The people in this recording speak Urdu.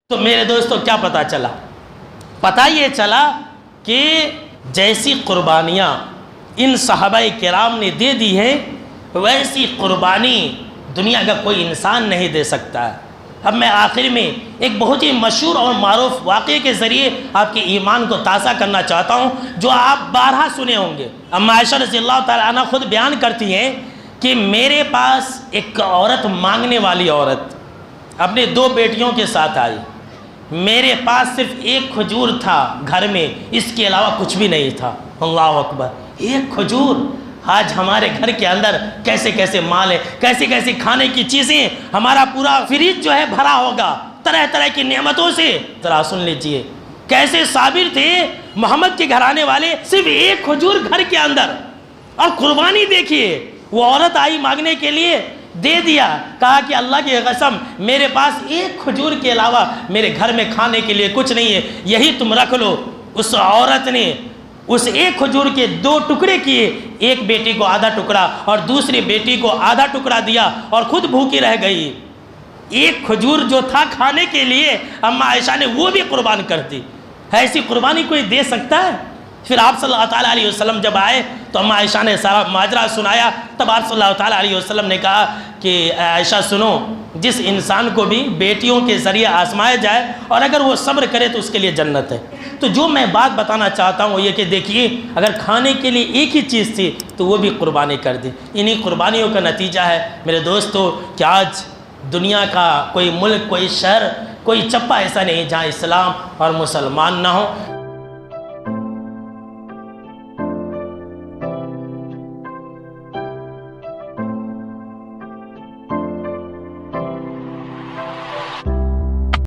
تو میرے دوستو کیا پتہ چلا؟ پتہ یہ چلا کہ جیسی قربانیاں ان صحابہ کرام نے دے دی ہیں ویسی قربانی دنیا کا کوئی انسان نہیں دے سکتا ہے۔ اب میں آخر میں ایک بہت ہی مشہور اور معروف واقعے کے ذریعے آپ کے ایمان کو تازہ کرنا چاہتا ہوں، جو آپ بارہا سنے ہوں گے۔ اما عائشہ رضی اللہ تعالیٰ عنہ خود بیان کرتی ہیں کہ میرے پاس ایک عورت، مانگنے والی عورت، اپنے 2 بیٹیوں کے ساتھ آئی۔ میرے پاس صرف ایک کھجور تھا گھر میں، اس کے علاوہ کچھ بھی نہیں تھا۔ اللہ اکبر! ایک کھجور! آج ہمارے گھر کے اندر کیسے کیسے مال ہے، کیسے کیسے کھانے کی چیزیں، ہمارا پورا فریج جو ہے بھرا ہوگا طرح طرح کی نعمتوں سے۔ ذرا سن لیجئے کیسے صابر تھے محمد کے گھرانے والے، صرف ایک کھجور گھر کے اندر، اور قربانی دیکھیے۔ وہ عورت آئی مانگنے کے لیے، دے دیا، کہا کہ اللہ کی قسم میرے پاس ایک کھجور کے علاوہ میرے گھر میں کھانے کے لیے کچھ نہیں ہے، یہی تم رکھ لو۔ اس عورت نے اس ایک کھجور کے 2 ٹکڑے کیے، ایک بیٹی کو آدھا ٹکڑا اور دوسری بیٹی کو آدھا ٹکڑا دیا، اور خود بھوکی رہ گئی۔ ایک کھجور جو تھا کھانے کے لیے، اما عائشہ نے وہ بھی قربان کر دی۔ ایسی قربانی کوئی دے سکتا ہے؟ پھر آپ صلی اللہ تعالیٰ علیہ وسلم جب آئے تو اما عائشہ نے سارا ماجرا سنایا۔ تب آپ صلی اللہ تعالیٰ علیہ وسلم نے کہا کہ عائشہ سنو، جس انسان کو بھی بیٹیوں کے ذریعے آزمایا جائے اور اگر وہ صبر کرے تو اس کے لیے جنت ہے۔ تو جو میں بات بتانا چاہتا ہوں وہ یہ کہ دیکھیے، اگر کھانے کے لیے ایک ہی چیز تھی تو وہ بھی قربانی کر دی۔ انہی قربانیوں کا نتیجہ ہے میرے دوستو کہ آج دنیا کا کوئی ملک، کوئی شہر، کوئی چپا ایسا نہیں جہاں اسلام اور مسلمان نہ ہوں۔